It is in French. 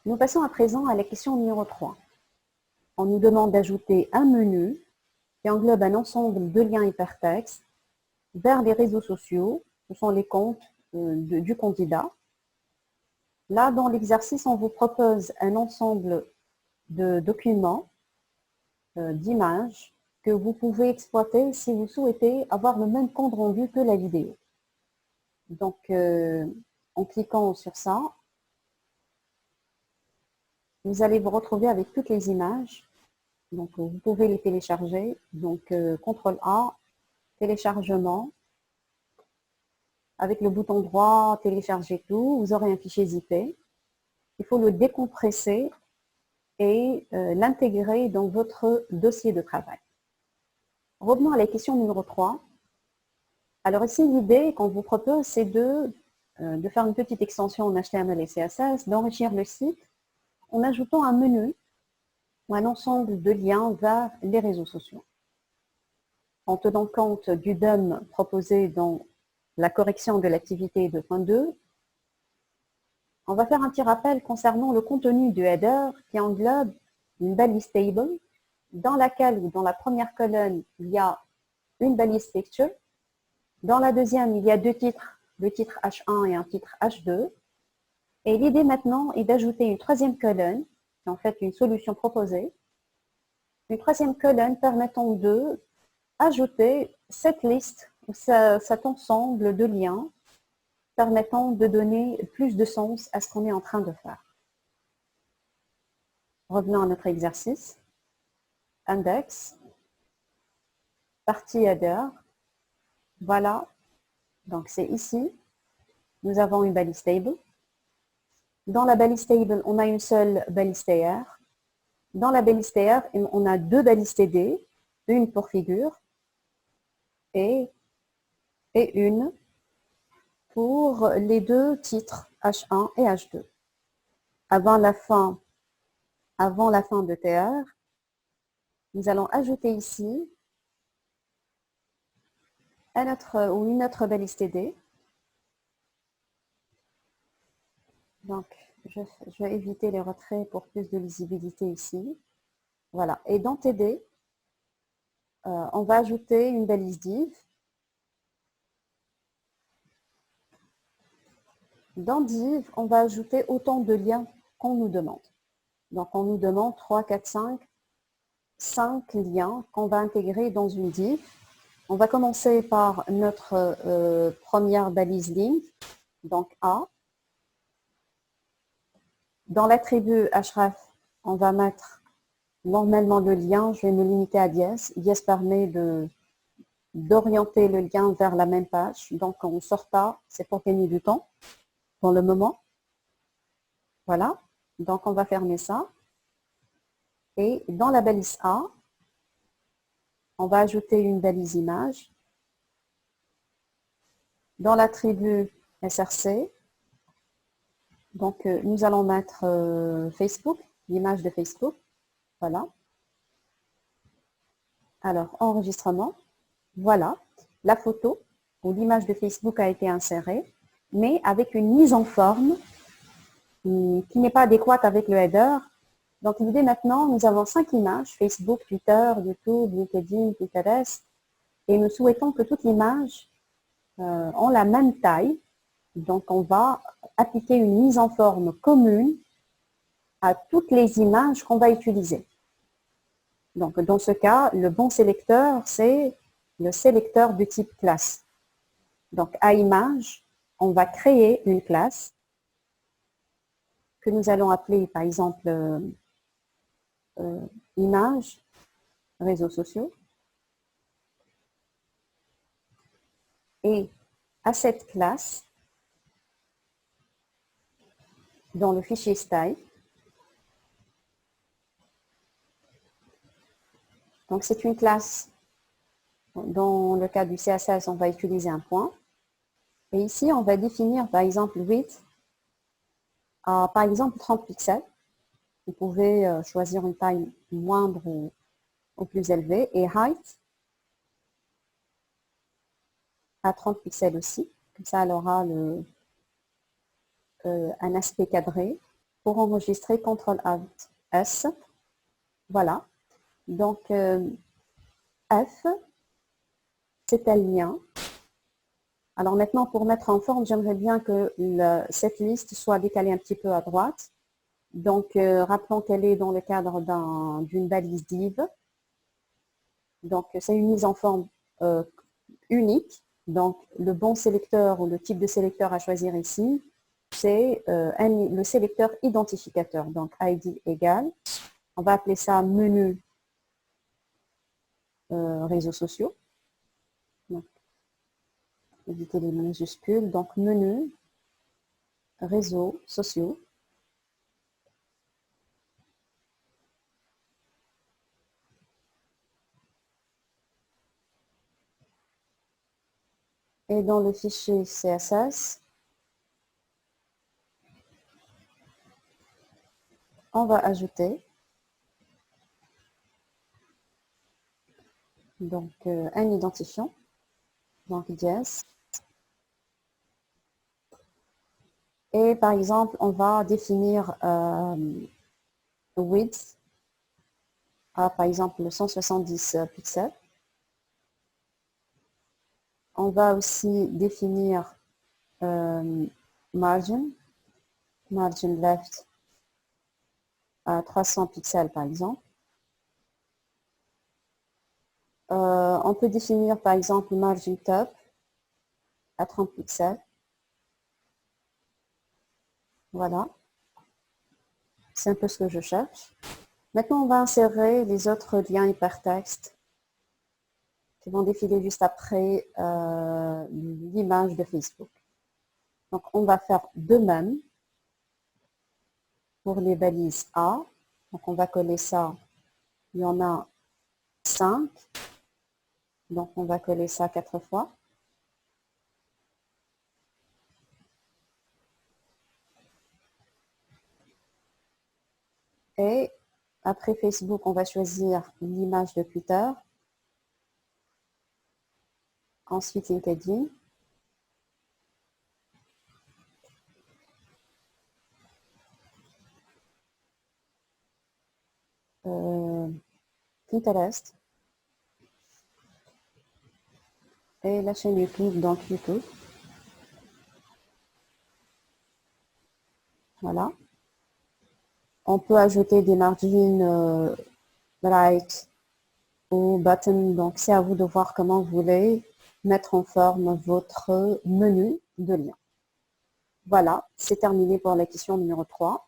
Nous passons à présent à la question numéro 3. On nous demande d'ajouter un menu qui englobe un ensemble de liens hypertextes vers les réseaux sociaux, ce sont les comptes du candidat. Là, dans l'exercice, on vous propose un ensemble de documents, d'images, que vous pouvez exploiter si vous souhaitez avoir le même compte rendu que la vidéo. Donc, en cliquant sur ça, vous allez vous retrouver avec toutes les images. Donc, vous pouvez les télécharger. Donc, CTRL A, téléchargement. Avec le bouton droit, télécharger tout, vous aurez un fichier zippé. Il faut le décompresser et l'intégrer dans votre dossier de travail. Revenons à la question numéro 3. Alors ici, l'idée qu'on vous propose, c'est de faire une petite extension en HTML et CSS, d'enrichir le site en ajoutant un menu ou un ensemble de liens vers les réseaux sociaux. En tenant compte du DOM proposé dans la correction de l'activité 2.2, on va faire un petit rappel concernant le contenu du header qui englobe une balise table dans laquelle, ou dans la première colonne, il y a une balise picture. Dans la deuxième, il y a deux titres, le titre H1 et un titre H2. Et l'idée maintenant est d'ajouter une troisième colonne, qui est en fait une solution proposée, une troisième colonne permettant de ajouter cette liste, ou cet ensemble de liens permettant de donner plus de sens à ce qu'on est en train de faire. Revenons à notre exercice. Index, partie header. Voilà, donc c'est ici. Nous avons une balise table. Dans la balise table, on a une seule balise TR. Dans la balise TR, on a deux balises TD, une pour figure et une pour les deux titres H1 et H2. Avant la fin de TR, nous allons ajouter ici une autre balise TD. Donc, je vais éviter les retraits pour plus de lisibilité ici. Voilà. Et dans TD, on va ajouter une balise div. Dans div, on va ajouter autant de liens qu'on nous demande. Donc, on nous demande 3, 4, 5 liens qu'on va intégrer dans une div. On va commencer par notre première balise link, donc A. Dans l'attribut href, on va mettre normalement le lien, je vais me limiter à dièse. Dièse permet d'orienter le lien vers la même page. Donc, on ne sort pas, c'est pour gagner du temps pour le moment. Voilà, donc on va fermer ça. Et dans la balise A, on va ajouter une balise image. Dans l'attribut src, donc nous allons mettre Facebook, l'image de Facebook. Voilà. Alors, enregistrement. Voilà, la photo ou l'image de Facebook a été insérée, mais avec une mise en forme qui n'est pas adéquate avec le header. Donc, l'idée maintenant, nous avons 5 images, Facebook, Twitter, YouTube, LinkedIn, Pinterest, et nous souhaitons que toutes les images ont la même taille. Donc, on va appliquer une mise en forme commune à toutes les images qu'on va utiliser. Donc, dans ce cas, le bon sélecteur, c'est le sélecteur du type classe. Donc, à image, on va créer une classe que nous allons appeler, par exemple, image, réseaux sociaux. Et à cette classe, dans le fichier style, donc c'est une classe, dans le cas du CSS, on va utiliser un point. Et ici, on va définir, par exemple, width à, par exemple, 30 pixels. Vous pouvez choisir une taille moindre ou plus élevée. Et height à 30 pixels aussi. Comme ça, elle aura un aspect cadré. pour enregistrer, CTRL-ALT-S. Voilà. Donc, F, c'est un lien. Alors maintenant, pour mettre en forme, j'aimerais bien que cette liste soit décalée un petit peu à droite. Donc, rappelons qu'elle est dans le cadre d'une balise div. Donc, c'est une mise en forme unique. Donc, le bon sélecteur ou le type de sélecteur à choisir ici, c'est le sélecteur identificateur. Donc, ID égale, on va appeler ça menu réseaux sociaux. Donc, éviter les majuscules. Donc, menu réseaux sociaux. Et dans le fichier CSS, on va ajouter donc un identifiant, donc dièse. Et par exemple, on va définir width à par exemple 170 pixels. On va aussi définir margin left à 300 pixels par exemple. On peut définir par exemple margin top à 30 pixels. Voilà. C'est un peu ce que je cherche. Maintenant, on va insérer les autres liens hypertextes qui vont défiler juste après l'image de Facebook. Donc, on va faire de même pour les balises A. Donc, on va coller ça. Il y en a 5. Donc, on va coller ça 4 fois. Et après Facebook, on va choisir l'image de Twitter. Ensuite, LinkedIn. Pinterest. Et la chaîne YouTube, donc YouTube. Voilà. On peut ajouter des margins right ou button. Donc, c'est à vous de voir comment vous voulez mettre en forme votre menu de lien. Voilà, c'est terminé pour la question numéro 3.